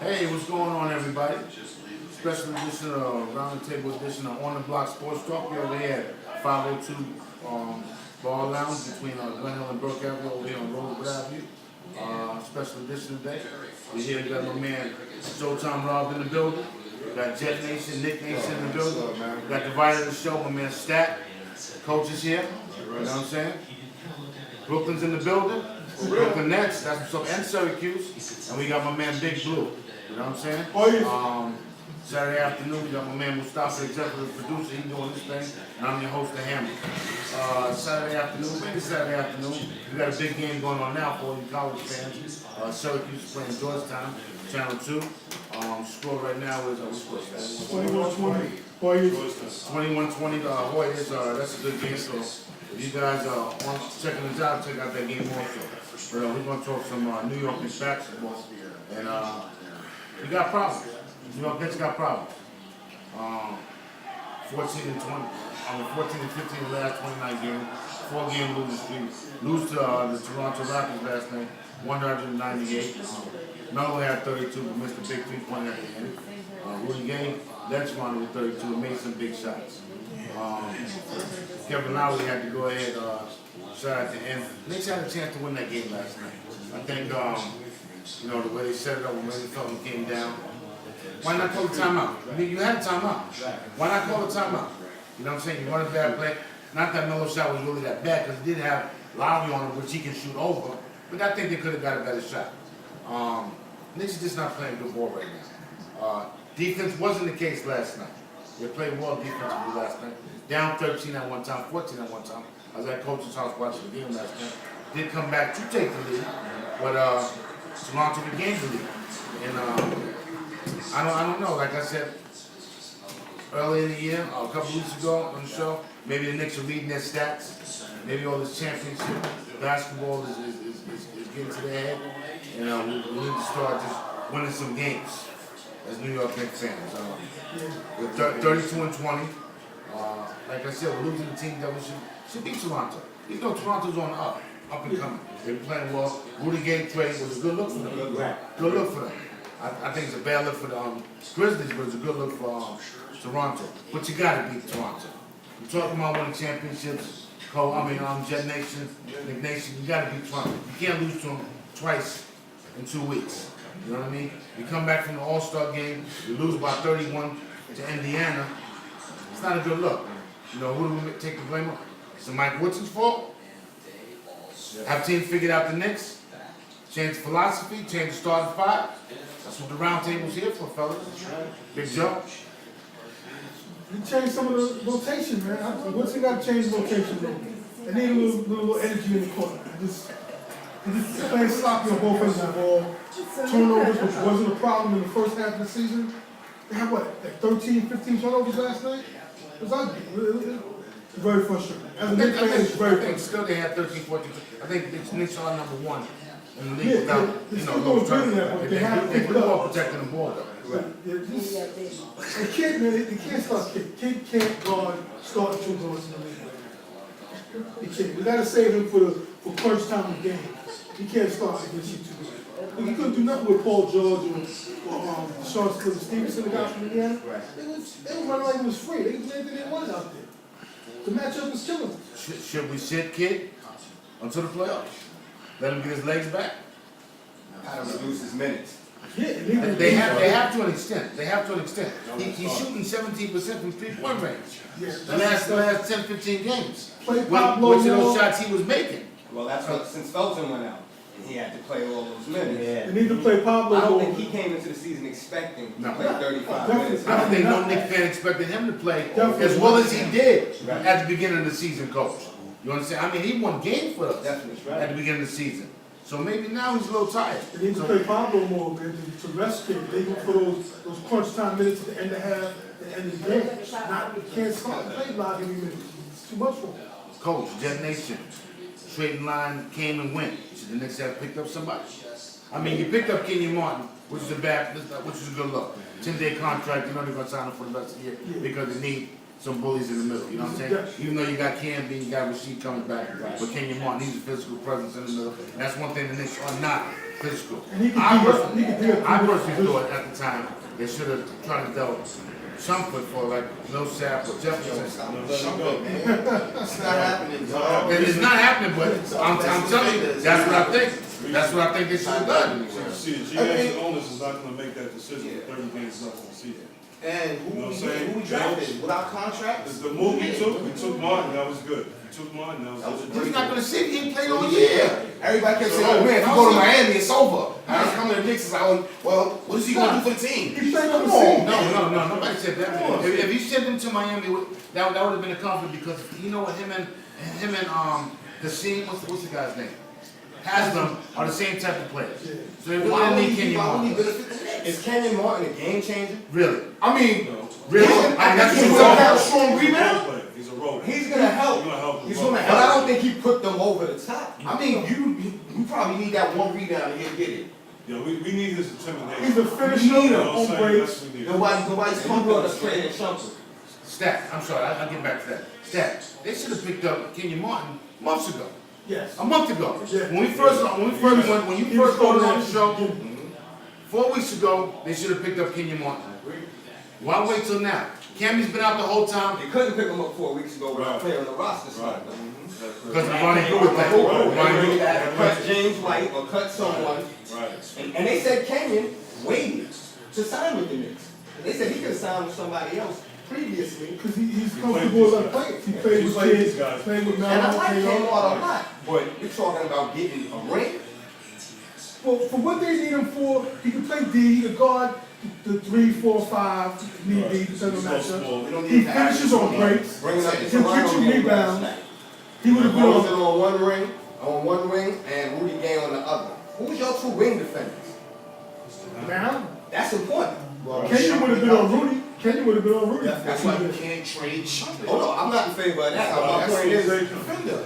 Hey, what's going on, everybody? Special edition of Roundtable edition of On the Block Sports Talk. We're over here at 502 Bar Lounge between Glen Hill and Brook Avenue over here on Roosevelt Avenue. Special edition today. We here got my man Showtime Rob in the building. We got Jet Nation, Nick Nation in the building. We got the writer of the show, my man Stat. Coach is here. You know what I'm saying? Brooklyn's in the building. Brooklyn Nets, that's what's up, and Syracuse. And we got my man Big Blue. You know what I'm saying? Saturday afternoon, we got my man Mustafa, executive producer. He's doing this thing. And I'm your host, The Hammer. Saturday afternoon, maybe Saturday afternoon, we got a big game going on now for all you college fans. Syracuse playing Georgetown, Channel 2. Score right now is, what's score? 21-20. 21-20, Hoyas. That's a good game. So if you guys want checking this out, check out that game also. But we're going to talk some New York Knicks basketball. And we got problems. New York Knicks got problems. 14 and 15 in the last 29 games. 4-game losing streak. Lose to the Toronto Raptors last night, 198. Melo had 32, but missed a big 3-pointer at the end. Rudy Gay led Toronto with 32 and made some big shots. Kevin Lowry had to go ahead, shot at the end. Knicks had a chance to win that game last night. I think, you know, the way they set it up when Raymond Felton came down. Why not call a timeout? I mean, you had a timeout. Why not call a timeout? You know what I'm saying? You run a bad play. Not that Melo shot was really that bad, because he did have Lowry on him, which he can shoot over. But I think they could have got a better shot. Knicks is just not playing good ball right now. Defense wasn't the case last night. They played well defensively last night. Down 13 at one time, 14 at one time. I was at Coach's house watching the game last night. Did come back to take the lead, but Toronto regained the lead. And I don't know. Like I said earlier in the year, a couple weeks ago on the show, maybe the Knicks are reading their stats. Maybe all this championship basketball is getting to their head. You know, we need to start just winning some games as New York Knicks fans. We're 32 and 20. Like I said, we're losing the team that we should beat Toronto. You know, Toronto's on the up and coming. They're playing well. Rudy Gay trade was a good look for them. Good look for them. I think it's a bad look for the Grizzlies, but it's a good look for Toronto. But you got to beat Toronto. You're talking about winning championships. Jet Nation, Nick Nation. You got to beat Toronto. You can't lose to them twice in 2 weeks. You know what I mean? You come back from the All-Star game, you lose by 31 to Indiana. It's not a good look. You know, who do we take the blame on? Is it Mike Woodson's fault? Have teams figured out the Knicks? Change philosophy, change the starting five? That's what the round table's here for, fellas. Big Joe. You change some of the rotation, man. Woodson got to change the rotation, man. They need a little energy in the corner. Just playing sloppy on both ends of the ball. Turnovers, which wasn't a problem in the first half of the season. They had what, like 13, 15 turnovers last night? It was ugly. It was very frustrating. As a Knicks fan, it's very frustrating. Still they had 13, 14. I think the Knicks are number one in the league Yeah, without, they're you still know, going those to do that, but they have to They pick put it the up. ball protecting the ball, though. They can't, man, they can't start Kid. Kid can't guard starting two guards in the league. He can't. We gotta save him for crunch time of game. He can't start against you two guys. He couldn't do nothing with Paul George or Sean Stevenson, the guy from Indiana. They were running like it was free. They could do anything they wanted out there. The matchup was killing them. Should we sit Kid until the playoffs? Let him get his legs back? How to reduce his minutes. Yeah, They have to an extent. They have to an extent. He's shooting 17% from three-point range. The last 10, 15 games. Play Which Pablo of those more. shots he was making? Well, that's what, since Felton went out, and he had to play all those minutes. They need to play Pablo I don't more. think he came into the season expecting to No. play 35 Definitely. minutes. I don't think no Knicks fan expected him to play Definitely. as well as he did Right. at the beginning of the season, Coach. You understand? I mean, he won games for us Definitely, at the beginning of the season. So maybe now he's a little tired. They need to play Pablo more, man, to rest him. They go for those crunch time minutes at the end of half, the end of the game. Not, you can't start and play live every minute. It's too much for him. Coach, Jet Nation, trading line came and went. Should the Knicks have picked up somebody? I mean, you picked up Kenyon Martin, which is a good look. 10-day contract, you know they're gonna sign him for the rest of the year because they need some bullies in the middle. You know what I'm saying? Even though you got Cam B, you got Rasheed coming back, but Kenyon Martin, he's a physical presence in the middle. And that's one thing the Knicks are not physical. And he I could personally do thought at the time they should have tried to develop something for like Millsap or Jefferson. It's not happening, dog. It's not happening, but I'm telling you, that's what I think. That's what I think they should have done. See, the GM and owners is not gonna make that decision with 30 games left in the season. And You know what I'm saying? who we drafted without contract? The move we took Martin, that was good. We took Martin, that was good. He's not gonna sit here and play all year. Everybody kept saying, oh man, if you go to Miami, it's over. I was coming to the Knicks, it's like, well, what is he gonna do for the team? He played on the Come on, scene. man. No, nobody said that. If you sent him to Miami, that would have been a conflict because you know what, him and Hassim, what's the guy's name? Haslam are the same type of players. So they really Why didn't would need he Kenyon Martin. benefit the Knicks? Is Kenyon Martin a game changer? Really? I mean, Really? that's He's he's a gonna role have He's strong a rebound. role player. He's a role player. He's gonna help. He's gonna help. He's gonna help. But I don't think he put them over the top. I mean, you probably need that one rebound and he'll get it. Yeah, we need his intimidation. He's a finisher You know what I'm on saying? breaks. That's what we need. Nobody's comfortable with us playing Shumpert. Stat, I'm sorry, I'll get back to that. Stat, they should have picked up Kenyon Martin months ago. Yes. A month ago. Yeah. When you first started on the show, Yeah. 4 weeks ago, they should have picked up Kenyon Martin. Why wait till now? Cammy's been out the whole time They couldn't pick him up 4 weeks ago without Right. playing on the roster slot. because of Ronnie Brewer thing. Ronnie Brewer. Cut James White or cut someone. Right. And they said Kenyon waited to sign with the Knicks. They said he could have signed with somebody else previously. Because he's comfortable with other players. He played with played kids, these guys. played with And I Melo, like played Kenyon all. a lot, but you're talking about getting a ring. For what they need him for, he can play D, the guard, the 3, 4, 5, need be, depending on He's so matchup. small. We don't He need to finishes on breaks. Bringing up the He'll Toronto get you game rebounds. last night. He would have been Rosen on. on one ring, and Rudy Gay on the other. Who's your two ring defenders? Now, That's important. Kenyon would have been on Rudy. Kenyon would have been on Rudy. That's why you can't trade Shumpert. Oh no, I'm not in favor of that. My That's point is, what I'm defender.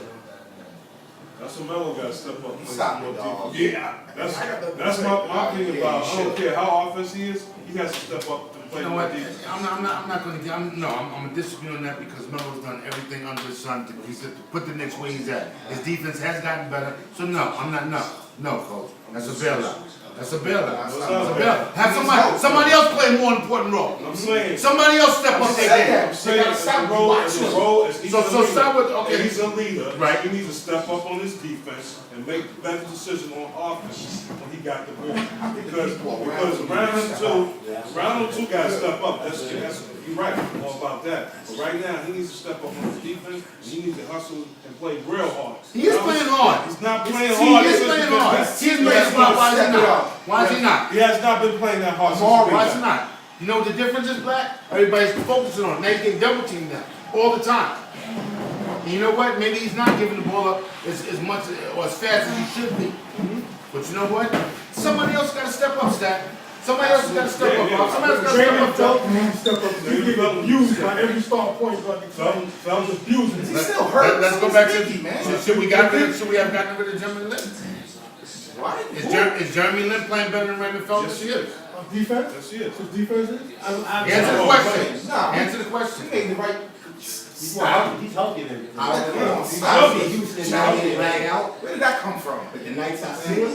That's what Melo got to step up and play Stop some more it, dog. defense. Yeah, that's my opinion about it. I don't care how offensive he is, he has to step up and play You know more what? defense. I'm not going to. I'm gonna disagree on that because Melo's done everything under the sun to put the Knicks where he's at. His defense has gotten better. So no, I'm not. No, coach. That's a bailout. That's a bailout. That's a bailout. Have somebody else play a more important role. I'm saying. Somebody else step up their game. I'm saying as a role, as he's So a leader. start with okay. He's a leader. Right. He needs to step up on his defense and make better decisions on offense when he got the ball. Because round two got to step up. That's you're right. I'm all about that. But right now, he needs to step up on his defense. And he needs to hustle and play real hard. He is playing hard. He's not playing He hard. is playing hard. He is playing hard. Why is he not? Why is he not? He has not been playing that hard. Why is he not? You know what the difference is, Black? Everybody's focusing on it. Now you get double teamed now all the time. And you know what? Maybe he's not giving the ball up as much or as fast as he should be. But you know what? Somebody else got to step up, Stat. Somebody else got to step up. Somebody else got to step Raymond up. Felton needs to step up. He's getting abused by every star point guard. Felton's abusing. He's still hurt. Let's go back to Sneaky, man. should we have gotten rid of Jeremy Lin? Right? Is Jeremy Lin playing better than Raymond Felton? Yes, he is. Defense? Yes, he is. His defense is? Answer the question. Nah. Answer the He question. made the right. He's healthy and everything. I see Houston now getting rang out. Where did that come from? But the nights I see him,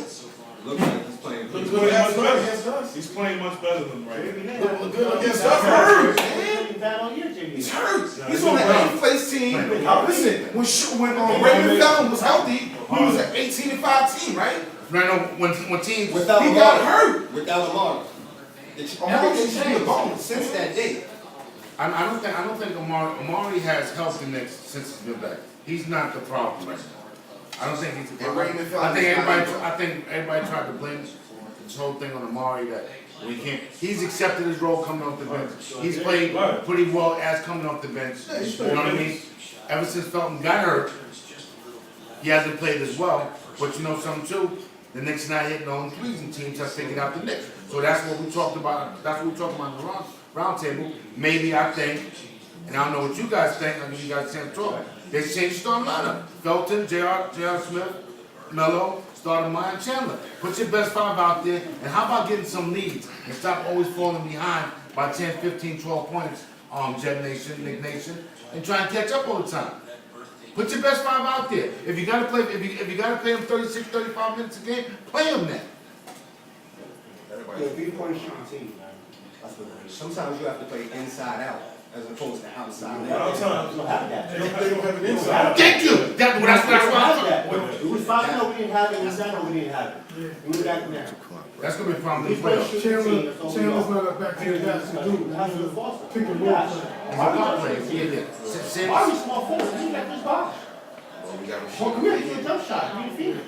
looks like he's playing He's good. playing much better. He's playing much better than right. Against us, hurt, man. He's He's hurt. Nah, He's he's on the playing. 8th place team. Listen, when Raymond Felton was healthy, we was an 18-5 team, right? Right now, when teams Without He Lamar. got hurt. Without Lamar. Everything changed since that day. I don't think Amari has helped the Knicks since he's been back. He's not the problem right now. I don't think he's the problem. Raymond Felton I think is not everybody the problem. I think everybody tried to blame this whole thing on Amari that we can't. He's accepted his role coming off the bench. He's played pretty well as coming off the bench. You know what I mean? Ever since Felton got hurt, he hasn't played as well. But you know something too? The Knicks not hitting on threes and teams have figured out the Knicks. So that's what we talked about. That's what we talked about in the round table. Maybe I think, and I don't know what you guys think. I mean, you guys can't talk. They changed the starting lineup. Felton, J.R. Smith, Melo, Stoudemire, and Chandler. Put your best five out there, and how about getting some leads and stop always falling behind by 10, 15, 12 points, Jet Nation, Nick Nation, and try and catch up all the time. Put your best five out there. If you gotta play, if you gotta play them 36, 35 minutes a game, play them then. Yeah, be a point shooting team, man. That's what it is. Sometimes you have to play inside out as opposed to outside A in. lot of times, We don't have that. they don't have an inside. Thank you. That's We what don't have I'm. that. It was 5-0, we didn't have it, inside, no, we didn't have it. Yeah. We were back now. That's gonna be a problem We in the play playoffs. shooting team, that's all we Chandler's got. not a back to the guys to do. That's He's the a Foster. pick and roll Yeah. player. He's a ball player. Yeah, yeah. Sims. Why are we small forward? We got this box. Well, we got to Well, come here, you a jump shot, you a Phoenix.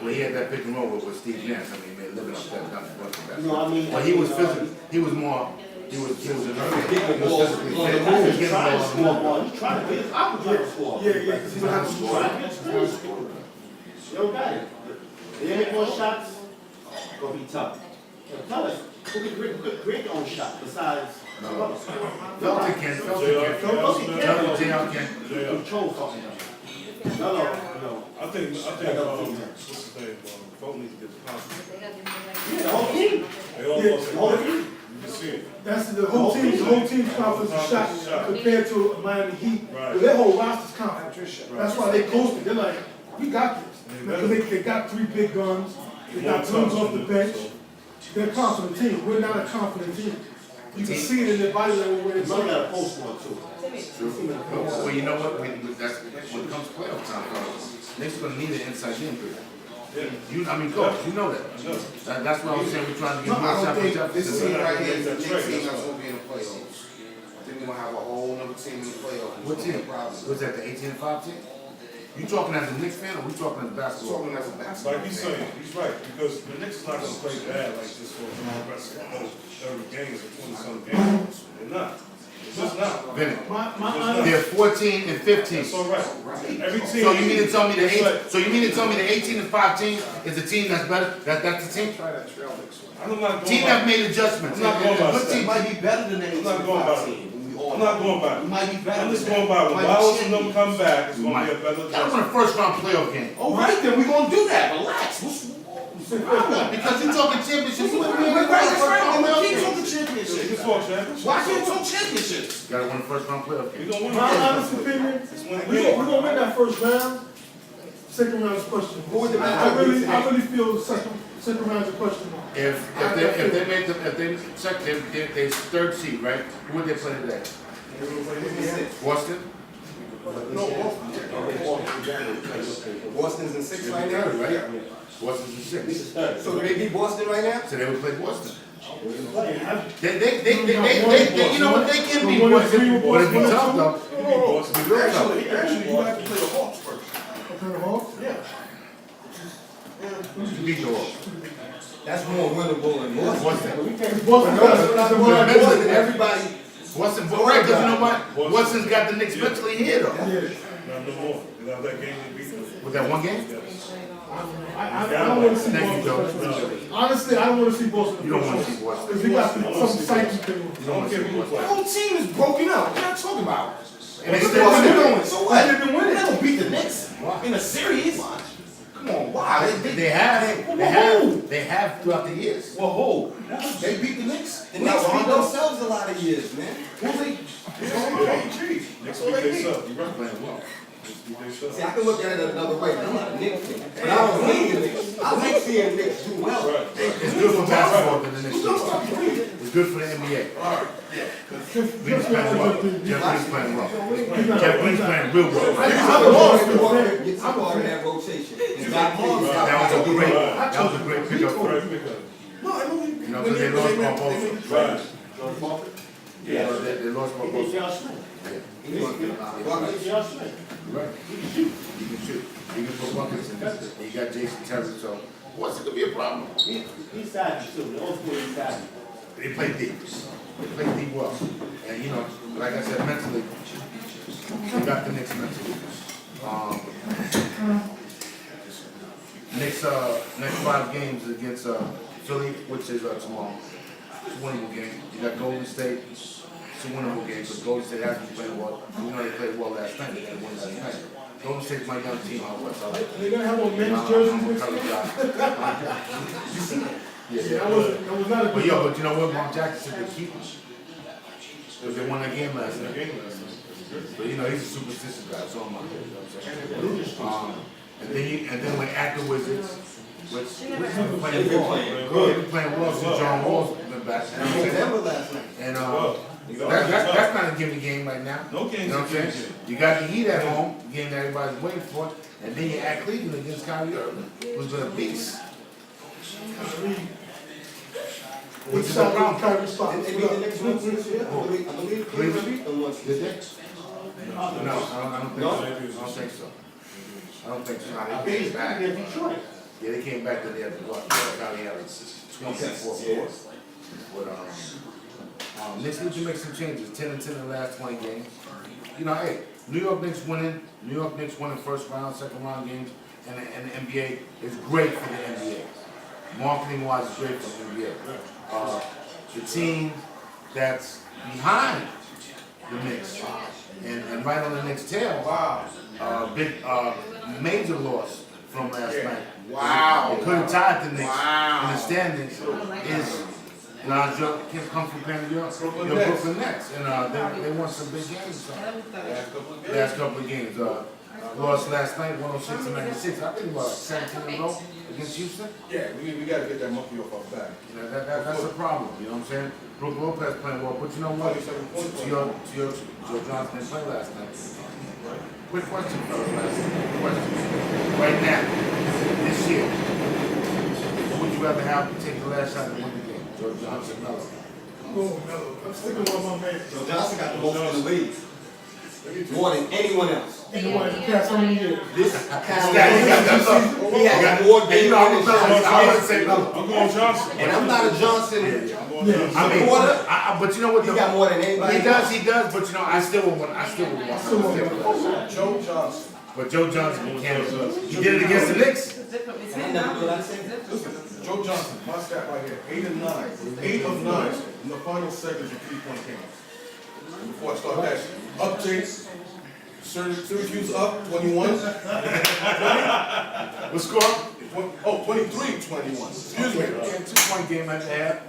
Well, he had that pick and roll with Steve Nance. I mean, man, living up that down the basketball. No, I mean. But he was physical. He was more. He was physically Getting the ball physically on fit. the move. He was He's getting trying to the score ball. ball, he's trying to get his opposite to score. Yeah, yeah, 'cause he don't have to He's score. trying to get his score. You don't got it. They make more shots, gonna be tough. Tell us, who can create their own shot besides? Felton can. Felton can. JR can. Control something. No. I think, what's his name, Folk needs to get the confidence. Yeah, the whole team. They almost, The whole team. you can see it. That's the whole team's confidence shot compared to Miami Heat. Right. But their whole roster's confident. That's why they coasted. They're like, we got this. Because they got 3 big guns. They got guns off the bench. They're a confident team. We're not a confident team. You can see it in their body language when it's Some got a post one too. Well, you know what? That's when it comes to playoff time, Knicks are gonna need an inside game period. I mean, coach, you know that. That's why I was saying we're trying to get No, more I don't shots. think this team right here is the That's next right. team that's gonna be in the playoffs. I think we're gonna have a whole nother team in the playoffs. What team? Probably. Was that the 18-5 team? You talking as a Knicks fan or we talking as a basketball? Talking as a basketball. Like he's saying, he's right, because the Knicks is not gonna play bad like this for the rest of every game is a 20-some game. They're not. It's just not. Vinny, my they're 14 and 15. It's all right. Every team. So you mean to tell me the It's like- so you mean to tell me the 18-5 team is the team that's better? That's the team? I'm not Team going that by, made adjustments. I'm not going by What stats. team? Might be better than any I'm not going by that. team. I'm not going by. We might be better. I'm just than going that. by when Might be Wallace and them champions. come back, it's gonna be Mike, a better that was adjustment. a first round playoff game. All right, then we're gonna do that. Relax. What's Because you talking championships. Right, that's right. And we keep talking championships. You can talk champions. Why can't we talk championships? You gotta win the first round playoff We game. gonna win My the honest first opinion, It's win the we're game. gonna win that first round. Second round is question. Who would the I matchup be really today? feel second round is a question mark. If they make the if they check their third seed, right? Who would they play today? Boston? Boston's in 6 right now. Third, right? Boston's in 6. So do they beat Boston right now? So they would play Boston. Yeah, They you know what, they can beat Boston, but it'd be tough though. Boston. It'd be real tough. Actually, you have to play the Hawks first. Okay, the Hawks? yeah. You beat the Hawks. That's more winnable than Boston. Boston. Boston got Boston, everybody. Boston, but right, because you know what? Boston's got the Knicks mentally here though. Yeah. Not no more. You know that game they beat them. With that one game? I don't wanna see Thank you, Boston. Joe. Honestly, I don't wanna see Boston. You don't wanna see Boston. Because we got some psyche thing. You don't want to see The Boston. whole team is broken up. What are you talking about? And they Look still what win they're it. doing. So what? They've been winning. They don't beat the Knicks in a series. Come on, why? They have throughout the years. Whoa, they beat the Knicks. The Knicks beat themselves a lot of years, man. Who they? Knicks beat themselves. You right. Playing well. Beat themselves. See, I can look at it another way. I'm not a Knicks fan, but I don't hate the Knicks. I like seeing the Knicks do well. Right. It's good for basketball than the Knicks. It's good for the NBA. Green's playing well. Jeff Green's playing well. Jeff Green's playing real well. I'm a part of that rotation. And Doc Rivers got That was a great pickup for Right, him. pick up. You know, because they lost Barbosa. Right. Yeah, they lost He did Barbosa. J.R. Smith. He did J.R. Smith. Right. You can shoot. You can put buckets in this. And you got Jason Terry, so what's it gonna be a problem? He's savage too. The old school is savage. They play deep. They play deep well. And you know, like I said, mentally, they got the Knicks mentally. Next 5 games against Philly, which is tomorrow. It's a winnable game. You got Golden State. It's a winnable game because Golden State hasn't played well. You know they played well last night. They won last night. Golden State's my young team out west. I like it. They're gonna have on men's jerseys next year. Yeah, That was not a But good. yo, but you know what? Mark Jackson said they keep him. Because they won that game last night. But you know, he's a superstitious guy, so am I. You know what I'm saying? And then we're at the Wizards. which They've playing been Wall. playing They've good. been playing Wall since John Wall's been back. Denver last night. And Well, that's not a gimme game right now. No You games know are what I'm gimme saying? game. You got the Heat at home, the game that everybody's waiting for, and then you at Cleveland against Kyrie Irving, who's been a beast. He Which is a shot problem. with Kyrie spot. Did they beat the Knicks once this year? I believe Cleveland beat them once. Did they? No, I don't think No? so. I don't think so. I don't think so. I Nah, think they it's came back. in Detroit. Yeah, they came back to the County Evans. 24 scores. But, Knicks need to make some changes. 10-10 in the last 20 games. You know, hey, New York Knicks winning first round, second round games, and the NBA is great for the NBA. Marketing wise, it's great for the NBA. The team that's behind the Knicks and right on the Knicks' tail. Wow. Big major loss from last night. Wow. They could have tied the Knicks Wow. in the standings. Is come from Canada, Brooklyn the Nets. Brooklyn Nets, and they won some big games. So. Last couple of games. Lost last night, 106-96. I think about 17 in a row against Houston. Yeah, we gotta get that monkey off our back. You know, that's a problem. You know what I'm saying? Brook Lopez playing well, but you know what? 27 points. To your Joe Johnson didn't play last night. Quick question, fellas. Question. Right now, this year, who would you rather have take the last shot and win the game? Joe Johnson, Melo. Oh, no, I'm sticking with my man. So Johnson got the most in the league. More than anyone else. And the one, the past how many years? This Yeah, he has more And you games know, I'm than gonna Johnson. say Melo. I'm going Johnson. And I'm not a Johnson. I'm going Yeah. Johnson. I mean, Supporter? but you know what? He got more than anybody. He does, but you know, I still would want him. Joe Johnson. But Joe Johnson can't. He did it against the Knicks. I never thought I'd say that. Listen, Joe Johnson, my stat right here, 8 of 9. 8 of 9 in the final seconds of 3-point games. Before I start that, update. Syracuse up 21. What score? 23-21. Excuse me. Yeah, 2-point game at the half.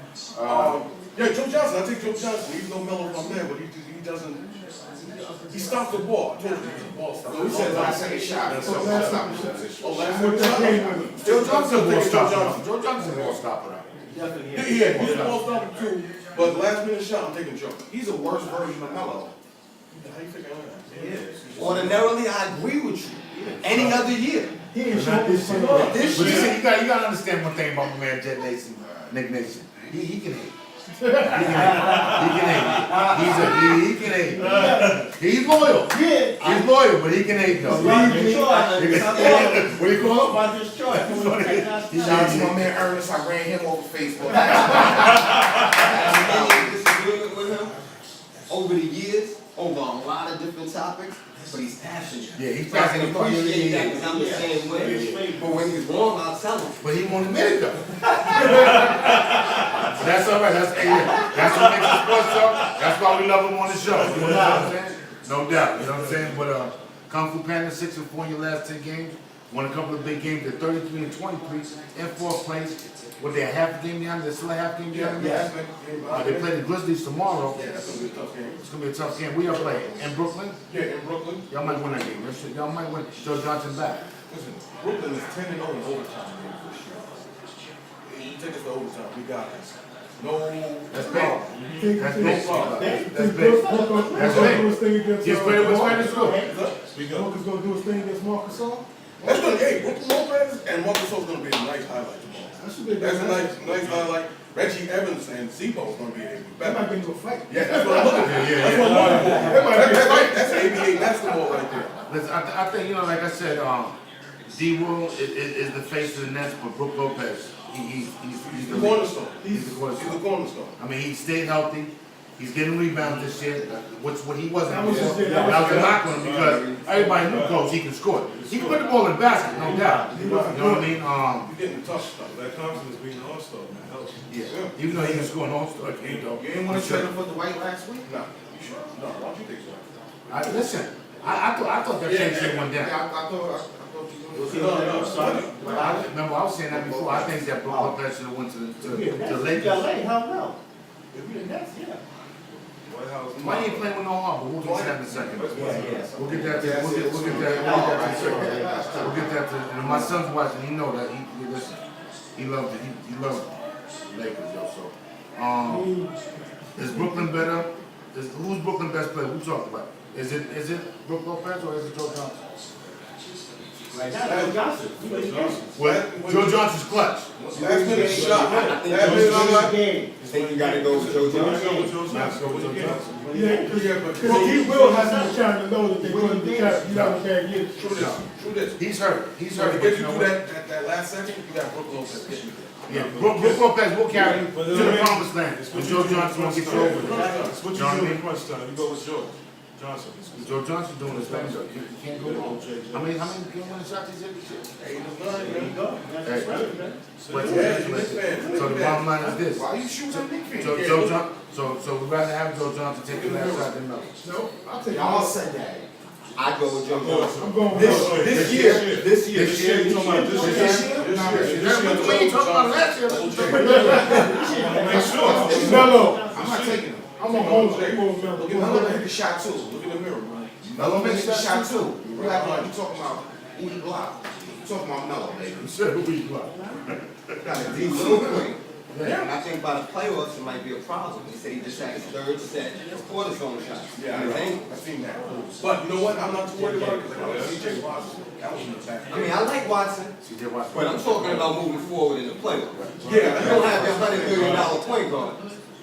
Yeah, Joe Johnson. I take Joe Johnson. Even though Melo's my man, but he doesn't. He stops the ball. I told you he's a ball stopper. So we said last second shot. That's So all. that's not the position. Oh, last What that game one. was. Joe Johnson Still ball taking Joe stopper. Johnson. Joe Johnson ball stopper. Definitely. Yeah, he's a ball stopper too. But last minute shot, I'm taking Joe. He's a worse version of Melo. How you think I am? Ordinarily, I agree with you. Any other year. He ain't shot this shit. But this But you year, see, you gotta understand one thing about my man Jet Nation, Nick Nation. He can hate. He can hate. He can hate. He's loyal. Yeah. He's loyal, but he can hate though. By Detroit. What do you call him? By Detroit. Shout out to my man Ernest. I ran him over Facebook. any disagreement with him over the years, over a lot of different topics, but he's passionate. Yeah, he's So I passionate. can appreciate that because I'm the same way. But when he's wrong, I'll tell him. But he won't admit it though. That's all right. That's what makes the sports talk. That's why we love him on the show. You know what I'm saying? No doubt. You know what I'm saying? But Kung Fu Panda 6-4 in your last 10 games. Won a couple of big games. They're 33 and 23 in fourth place. What they a half a game behind? They're still a half game behind. Yeah. They play the Grizzlies tomorrow. Yeah, that's gonna be a tough game. It's gonna be a tough game. We are playing in Brooklyn. Yeah, in Brooklyn. Y'all might win that game. Y'all might win. Joe Johnson back. Listen, Brooklyn is 10-0 in overtime games this year. You take us to overtime, we got this. No. That's big. That's big. problem. That's big. That's big. Just play what's right is good. We go. Marcus gonna do his thing against Marcus Gasol? That's gonna, hey, Brooklyn Lopez and Marcus Gasol's gonna be a nice highlight tomorrow. That should be a That's a good nice highlight. Reggie Evans and Zebo is gonna be able to That might better. get into a fight. Yeah, that's what I'm looking for. Yeah. That's what I'm looking for. That's ABA basketball right there. Listen, I think, you know, like I said, D. Will is the face of the Nets, but Brook Lopez, he's He's the cornerstone. He's the He's cornerstone. the cornerstone. I mean, he stayed healthy. He's getting rebounds this year, which what he wasn't That was before. just- That was a knock on him because everybody knew Coach he can score. He can put the ball in the basket, no doubt. You know what I mean? You're getting tough stuff. That confidence being an all-star, man, helps. Yeah. Even though he can score an all-star game, though. You didn't want to trade him for the White last week? No, you sure? No, why don't you think so? Listen, I thought that thing shit went Yeah, down. I thought you were Was he going on the side? Remember, I was saying that before. I think that Brook Lopez should have went to Yeah, Lakers. LA, hell no. If you're the Nets, yeah. White House. Why you ain't playing with no heart? But we'll get to that in a second. Yeah, yeah. We'll get that. We'll get that in a second. We'll get that. And my son's watching. He know that. Listen. he loved it. He loved Lakers, yo. So, is Brooklyn better? Who's Brooklyn best player? We talked about. Is it Brook Lopez or is it Joe Johnson? Right now, Joe Johnson. Well, Joe Johnson's clutch. Last minute shot. Last minute I shot. think you gotta go with Joe Let's Johnson. go with Joe Johnson. Yeah, because he will have to try to know that they couldn't be carried. You know what I'm saying? True this. True this. He's hurt. He's So hurt. to but get you you know through what? that last second, you got Brook Lopez getting you there. Yeah, Brook Lopez will carry to But the promised land. It's And what you Joe do in Johnson will crunch get you time. over it. It's what You know you do what I in mean? crunch time. You go with Joe Johnson. Joe Johnson's doing his thing though. You can't go wrong. How many game winning shots he's hit this year? 8 of 9, There you man. go. That's right, man. But Yeah, Knicks fan. so the bottom line is this. Why you shooting at Nick fan? So we'd rather have Joe Johnson take the last shot than Melo. No, I'll take Y'all it. said that. I go with Joe Johnson. I'm going with This year. This year, You talking about this year? We ain't talking about last year. Make sure. Melo. I'm not taking him. I'm a home. I'm going Melo. Look at Melo hit the shot too. Look in the mirror, bro. Melo hit the shot too. You talking about Udi Block. You talking about Melo, baby. Said we block. Got a deep little point. And I think by the playoffs, it might be a problem. He said he just had his third set of cortisone shots. Yeah, And his I ankle. know. I've seen that. But you know what? I'm not too worried about it because I got CJ Watson. That was in the back. I mean, I like Watson, CJ Watson. but I'm talking about moving forward in the playoffs. Yeah, You don't have that $100 million point guard.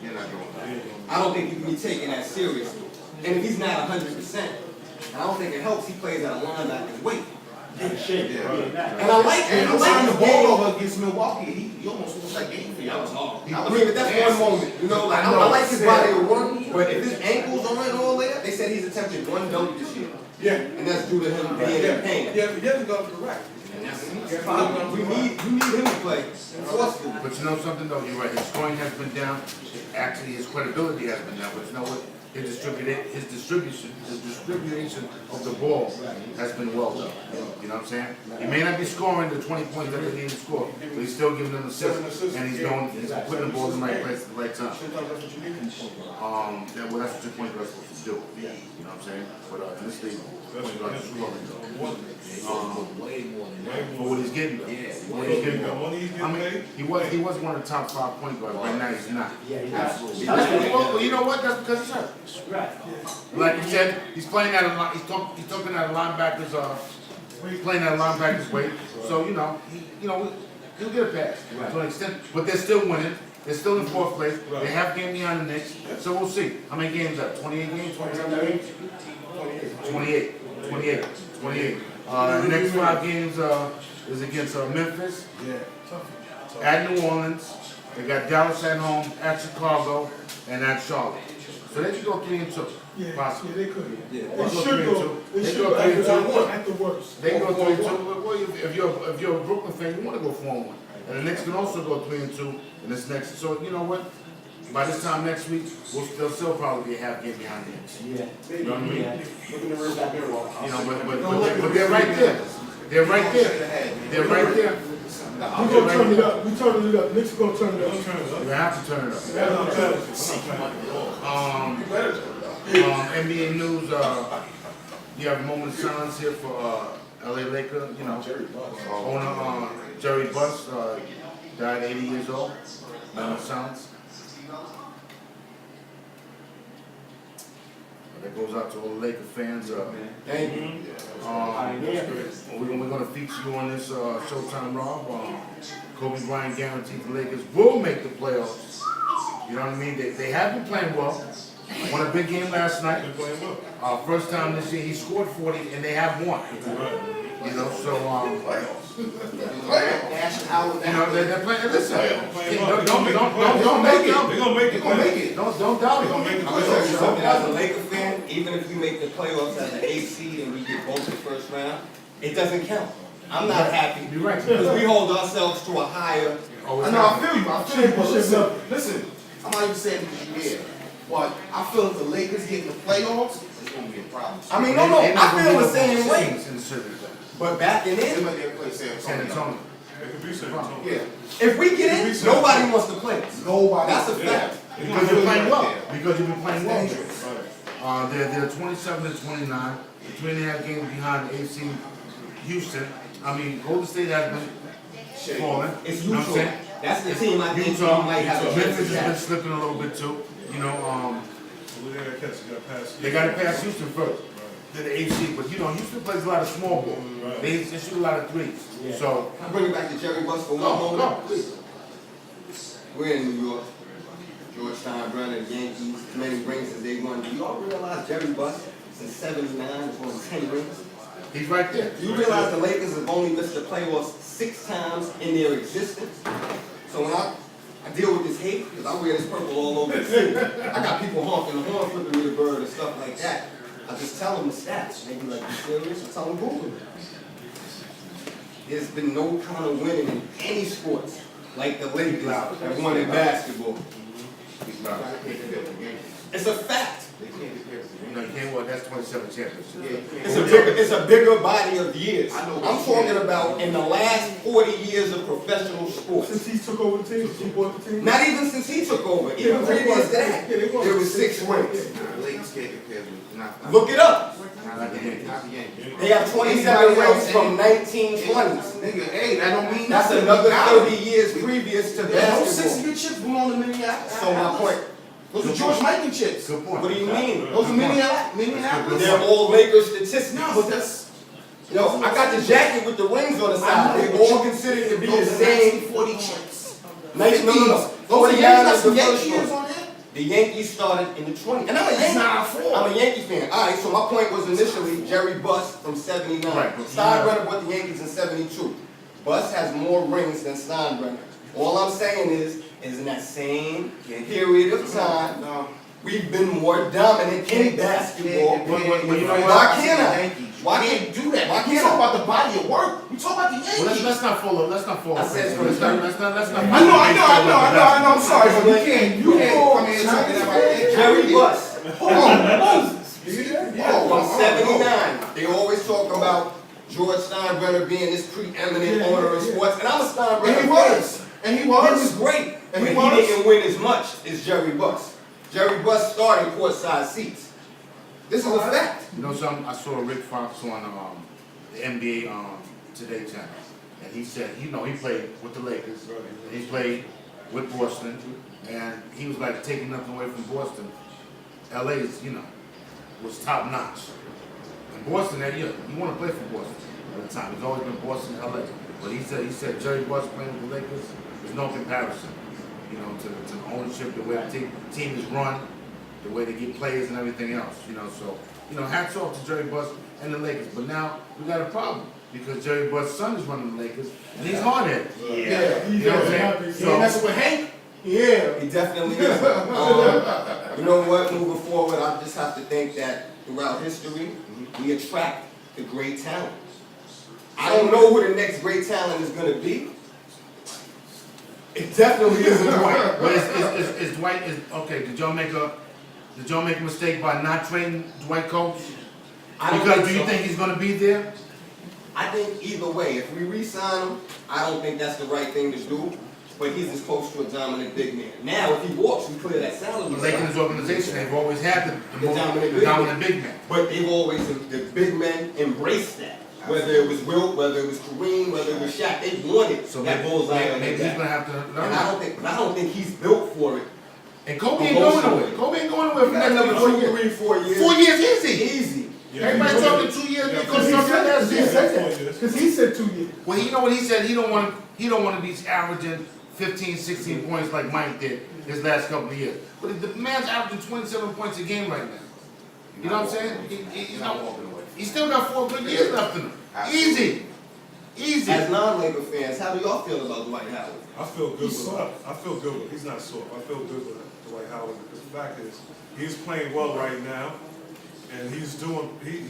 You're not doing that. I don't think you can be taking that seriously. And if he's not 100%, and I don't think it helps, he plays at a linebacker's weight. Shit, yeah. And I like And him. he I like turned the his ball game. over against Milwaukee. He almost lost that game for you. That was hard. I mean, but that's one moment, you know, like, I like his body of work, but if his ankles aren't all there, they said he's attempted 1 dunk this year. Yeah. And that's due to him being in pain. Yeah, he hasn't gone to the rack. You need him to play. Forcefully. But you know something though, you're right, his scoring has been down, actually his credibility has been down, but you know what? His distribution of the ball has been well done. You know what I'm saying? He may not be scoring the 20 points that they need to score, but he's still giving them assists, and he's putting the ball in the right place at the right time. Sometimes that's what you need from point guard. Well, that's what your point guard's supposed to do. You know what I'm saying? But in this league, point guard is scoring though. For what he's getting though. For what he's getting The though. money he's I getting mean, paid? he was one of the top 5 point guards. Right now, he's not. Yeah, he's Absolutely. absolutely. Well, you know what? That's because he's hurt. Right. Like you said, he's playing at a he's talking at a linebacker's he's playing at a linebacker's weight. So you know he'll get a pass to an extent. But they're still winning. They're still in 4th place. They have game behind the Knicks. So we'll see. How many games up? 28 games? 27 games? 28. The next 5 games is against Memphis, at New Orleans. They got Dallas at home, at Chicago, and at Charlotte. So they can go 3-2. Yeah, Possibly. they could. Yeah. They should go. They They should go go 3-2. at the worst. They can go 3-2. Well, if you're a Brooklyn fan, you want to go 4-1. And the Knicks can also go 3-2 in this next. So you know what? By this time next week, they'll still probably be a half game behind the Knicks. Yeah. You know what I mean? Look in the rearview mirror. You know, but they're right there. They're right there. They're right there. We gonna turn it up. We turning it up. Knicks are gonna turn it up. You have to turn it up. I'm not trying to. You better turn it up. NBA news, you have a moment of silence here for LA Laker, you know, owner Jerry Buss, died 80 years old. Moment of silence. That goes out to all the Laker fans. Thank you. We're gonna feature you on this Showtime Rob. Kobe Bryant guaranteed the Lakers will make the playoffs. You know what I mean? They have been playing well. Won a big game last night. First time this year he scored 40 and they have won. You know, so Ashton Howard. you know they're playing. Listen, don't make it. They're gonna make it. Gonna make it. Don't doubt it. I'm gonna tell you something, as a Laker fan, even if we make the playoffs as an 8th seed and we get both the first round, it doesn't count. I'm not happy. You're right. Because we hold ourselves to a higher. I know, I feel you, but listen, I'm not even saying because you're here, but I feel if the Lakers get in the playoffs, it's gonna be a problem. I mean, no, I feel the same way. In the series, But backing They in, might be able to play San San Antonio. Antonio. It could be San Antonio. Yeah, if we get in, nobody wants to play us. nobody. That's a fact. Because you're playing well. Because you've been playing well. Dangerous. They're 27 and 29, 3.5 games behind AC Houston. I mean, Golden State has been falling. It's You know what I'm neutral. saying? That's the team I think Utah, might have a chance Memphis to has been catch. slipping a little bit too. You know, Well, they gotta catch, they gotta pass. they got to pass Houston first. To the AFC, but you know, Houston plays a lot of small ball. Right. They shoot a lot of threes. So, Can I bring it back to Jerry Buss for one go, moment? go, please. We're in New York. George Steinbrenner, the Yankees, as many rings as they won. Do y'all realize Jerry Buss since '79 has won 10 rings? He's right there. Do you realize the Lakers have only missed the playoffs 6 times in their existence? So when I deal with this hate, because I wear this purple all over the city, I got people honking the horn, flipping me the bird and stuff like that. I just tell them the stats. They be like, you serious? I tell them Google it. There's been no kind of winning in any sports like the Lakers have won in basketball. It's a fact. You know, you can't win. That's 27 championships. It's a bigger body of years. I'm talking about in the last 40 years of professional sports. Since he took over the team, since he bought the team. Not even since he took over. Even previous to that, Yeah, they won. there was 6 rings. Lakers can't compare with, not Look it up. I like the Yankees. not the Yankees. They have 27 rings from 1920s. Nigga, hey, that don't mean That's nothing. another 30 years previous to Those 6 of basketball. your chips belong to Minneapolis. So my point, Those are George Michael chips. Good point. what do you mean? Those are Minneapolis. They're all Lakers statistics. No, but that's Yo, I got the jacket with the rings on the side. They all considered to be the same. 40 chips. Nice, no. Those 49 are is the Yankee first years one. on there? The Yankees started in the 20s. And I'm a That's Yankee. not a four. I'm a Yankee fan. All right, so my point was initially Jerry Buss from '79. Right, but Steinbrenner bought the Yankees in '72. Buss has more rings than Steinbrenner. All I'm saying is in that same period of time, No. we've been more dominant in basketball. Well, you know what? Why can't I? Why Why can't you do that? why We can't talk I? about the body of work. We talk about the Well, Yankees. let's not follow. Let's not follow. I said it's Let's gonna not. Let's not. I know, I'm sorry, but you can't, You can't come here talking about Jerry Buss Hold on, Moses. from '79. They always talk about George Steinbrenner being this preeminent Yeah, owner of yeah. sports, and I'm a Steinbrenner And he fan. was. And he He was was. great, And but he he was. didn't win as much as Jerry Buss. Jerry Buss started courtside seats. This is a fact. You know something? I saw Rick Fox on the NBA Today channel, and he said, you know, he played with the Lakers, and he played with Boston, and he was like taking nothing away from Boston. LA's, you know, was top notch. And Boston that year, you want to play for Boston at the time. It's always been Boston, LA. But he said Jerry Buss playing with the Lakers, there's no comparison. You know, to the ownership, the way the team is run, the way they get players and everything else. You know, so you know, hats off to Jerry Buss and the Lakers. But now we got a problem because Jerry Buss' son is running the Lakers, and he's hard headed. Yeah. You know what I'm saying? You ain't messing with Hank? Yeah. He definitely is. You know what? Moving forward, I just have to think that throughout history, we attract the great talent. I don't know who the next great talent is going to be. It definitely isn't Dwight. But is Dwight okay? Did y'all make a mistake by not trading Dwight Coach? I don't Because think do you so. think he's gonna be there? I think either way, if we re-sign him, I don't think that's the right thing to do. But he's as close to a dominant big man. Now, if he walks, we clear that salary. The Lakers organization, they've always had the dominant big man. But they've always, the big men embraced that. Whether it was Wilt, whether it was Kareem, whether it was Shaq, they wanted So that bullseye on maybe their he's gonna back. have to And learn. I don't think he's built for it. And Kobe ain't going nowhere. Kobe ain't going nowhere for We the got next another 2, 4 years. 3, 4 years. 4 years easy. Easy. Everybody talking 2 years because He something said last that, he year. said that, because he said 2 years. Well, you know what he said? He don't want to be averaging 15, 16 points like Mike did his last couple of years. But the man's averaging 27 points a game right now. You know what I'm saying? He's not walking away. He's still got 4 good years left in him. Easy. Easy. As non-Laker fans, how do y'all feel about Dwight Howard? I feel good with him. I feel good with him. He's not soft. I feel good with Dwight Howard because the fact is, he's playing well right now, and he's doing what he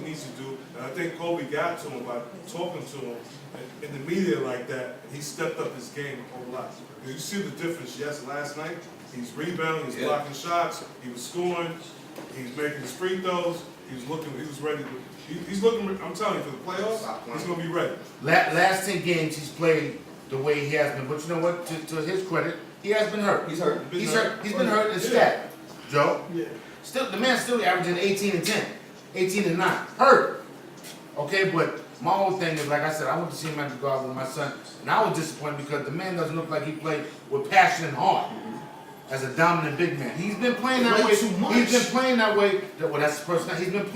needs to do. And I think Kobe got to him by talking to him in the media like that. He stepped up his game a whole lot. You see the difference. Yes, last night he's rebounding, he's blocking shots, he was scoring, he's making his free throws. He was ready to. He's looking. I'm telling you, for the playoffs, he's gonna be ready. Last 10 games he's played the way he has been. But you know what? To his credit, he has been hurt. He's hurt. He's hurt. He's been hurt and stat. Joe. Yeah. Still, the man's still averaging 18 and 10, 18 and 9. Hurt. Okay, but my whole thing is, like I said, I went to see him at the Garden with my son, and I was disappointed because the man doesn't look like he played with passion and heart as a dominant big man. He's been playing that way. Way too much. He's been playing that way. Well, that's the person. He's been playing.